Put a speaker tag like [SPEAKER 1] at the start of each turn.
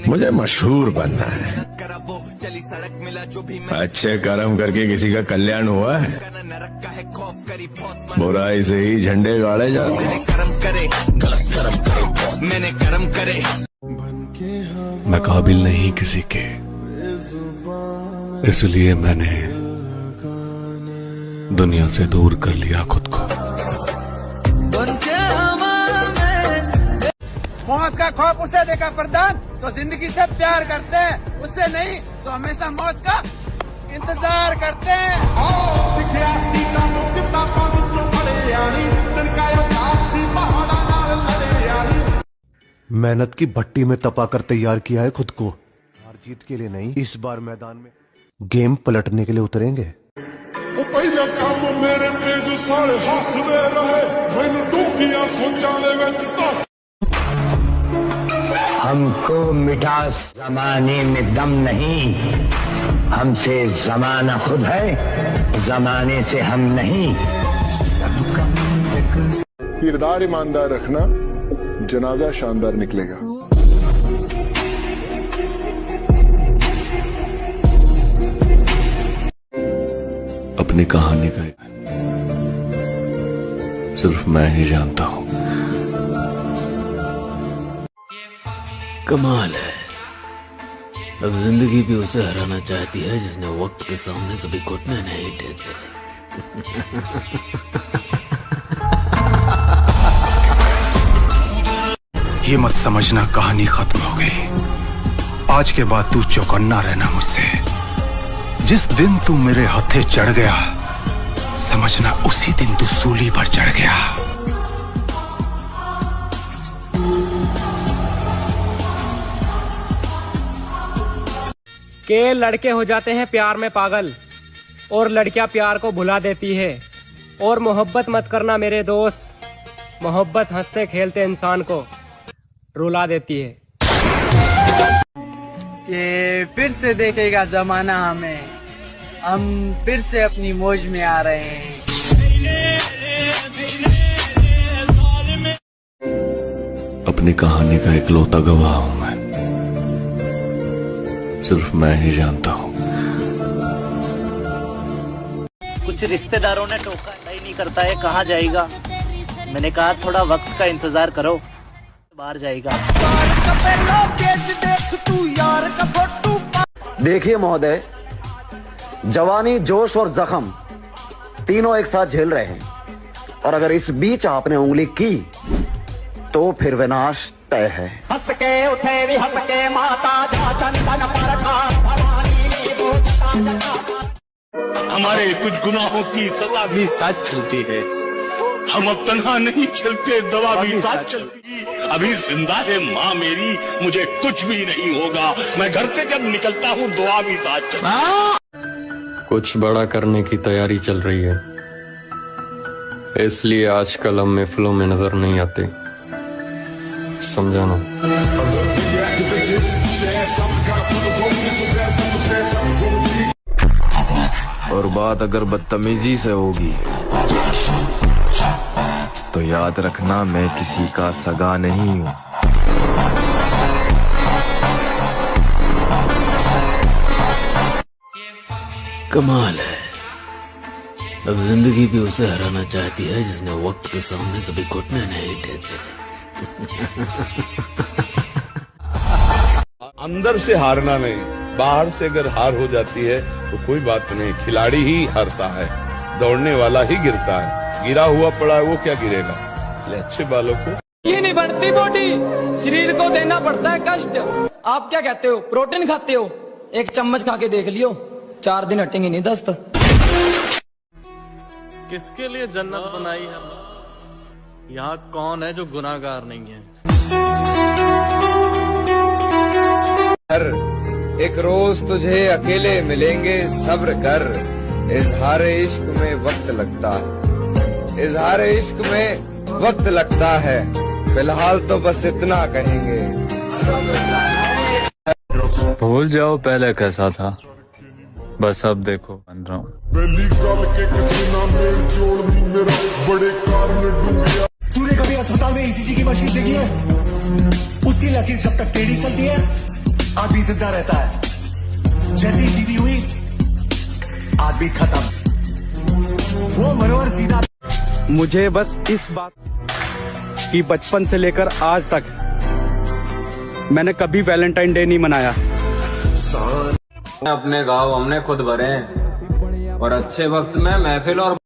[SPEAKER 1] मुझे मशहूर बनना है। अच्छे कर्म करके किसी का कल्याण हुआ है, बुराई से ही झंडे गाड़े जाते हैं।
[SPEAKER 2] मैं काबिल नहीं किसी के, इसलिए मैंने दुनिया से दूर कर लिया खुद को।
[SPEAKER 3] मौत का खौफ उसे देखा प्रधान तो जिंदगी से प्यार करते हैं, उससे नहीं तो हमेशा मौत का इंतजार करते हैं।
[SPEAKER 4] मेहनत की भट्टी में तपा कर तैयार किया है खुद को, हार जीत के लिए नहीं। इस बार मैदान में गेम पलटने के लिए उतरेंगे।
[SPEAKER 5] हमको मिठास जमाने में दम नहीं, हमसे जमाना खुद है, जमाने से हम नहीं।
[SPEAKER 6] किरदार ईमानदार रखना, जनाजा शानदार निकलेगा।
[SPEAKER 2] अपनी कहानी का सिर्फ मैं ही जानता हूं।
[SPEAKER 7] कमाल है, अब जिंदगी भी उसे हराना चाहती है जिसने वक्त के सामने कभी घुटने नहीं टेके।
[SPEAKER 8] ये मत समझना कहानी खत्म हो गई। आज के बाद तू चौकन्ना रहना मुझसे। जिस दिन तू मेरे हथे चढ़ गया, समझना उसी दिन तू सूली पर चढ़ गया।
[SPEAKER 3] के लड़के हो जाते हैं प्यार में पागल और लड़कियां प्यार को भुला देती है। और मोहब्बत मत करना मेरे दोस्त, मोहब्बत हंसते खेलते इंसान को रुला देती है।
[SPEAKER 9] ये फिर से देखेगा जमाना हमें, हम फिर से अपनी मौज में आ रहे हैं।
[SPEAKER 2] अपनी कहानी का इकलौता गवाह हूं मैं, सिर्फ मैं ही जानता हूं।
[SPEAKER 10] कुछ रिश्तेदारों ने टोका, नहीं नहीं करता है, कहाँ जाएगा? मैंने कहा थोड़ा वक्त का इंतजार करो, बाहर जाएगा।
[SPEAKER 11] देखिए महोदय, जवानी, जोश और जख्म तीनों एक साथ झेल रहे हैं, और अगर इस बीच आपने उंगली की तो फिर विनाश तय है।
[SPEAKER 5] हंस के उठे भी हंस के माता जा चंदन पर खा।
[SPEAKER 12] हमारे कुछ गुनाहों की सजा भी साथ चलती है, हम अब तन्हा नहीं चलते, दवा भी साथ चलती। अभी जिंदा है माँ मेरी, मुझे कुछ भी नहीं होगा, मैं घर से जब निकलता हूँ दुआ भी साथ चलती।
[SPEAKER 2] कुछ बड़ा करने की तैयारी चल रही है, इसलिए आजकल हम महफिलों में नजर नहीं आते, समझाना।
[SPEAKER 13] और बात अगर बदतमीजी से होगी तो याद रखना मैं किसी का सगा नहीं हूँ।
[SPEAKER 7] कमाल है, अब जिंदगी भी उसे हराना चाहती है जिसने वक्त के सामने कभी घुटने नहीं टेके।
[SPEAKER 12] अंदर से हारना नहीं, बाहर से अगर हार हो जाती है तो कोई बात नहीं, खिलाड़ी ही हारता है, दौड़ने वाला ही गिरता है। गिरा हुआ पड़ा है वो क्या गिरेगा? इसलिए अच्छे बालों को
[SPEAKER 9] ये नहीं बढ़ती बॉडी, शरीर को देना पड़ता है कष्ट। आप क्या कहते हो, प्रोटीन खाते हो? एक चम्मच खा के देख लियो, 4 दिन हटेंगे नहीं दस्त।
[SPEAKER 14] किसके लिए जन्नत बनाई है? यहाँ कौन है जो गुनाहगार नहीं है?
[SPEAKER 15] एक रोज तुझे अकेले मिलेंगे, सब्र कर, इजहार इश्क में वक्त लगता है, इजहार इश्क में वक्त लगता है, फिलहाल तो बस इतना कहेंगे।
[SPEAKER 2] भूल जाओ पहले कैसा था, बस अब देखो बन रहा हूँ।
[SPEAKER 16] तूने कभी अस्पताल में ईसीजी की मशीन देखी है? उसकी लकीर जब तक टेढ़ी चलती है आदमी जिंदा रहता है, जैसी सीधी हुई आदमी खत्म। वो मनोहर सीधा।
[SPEAKER 17] मुझे बस इस बात कि बचपन से लेकर आज तक मैंने कभी वैलेंटाइन डे नहीं मनाया।
[SPEAKER 18] अपने गाँव हमने खुद भरे हैं और अच्छे वक्त में महफिल और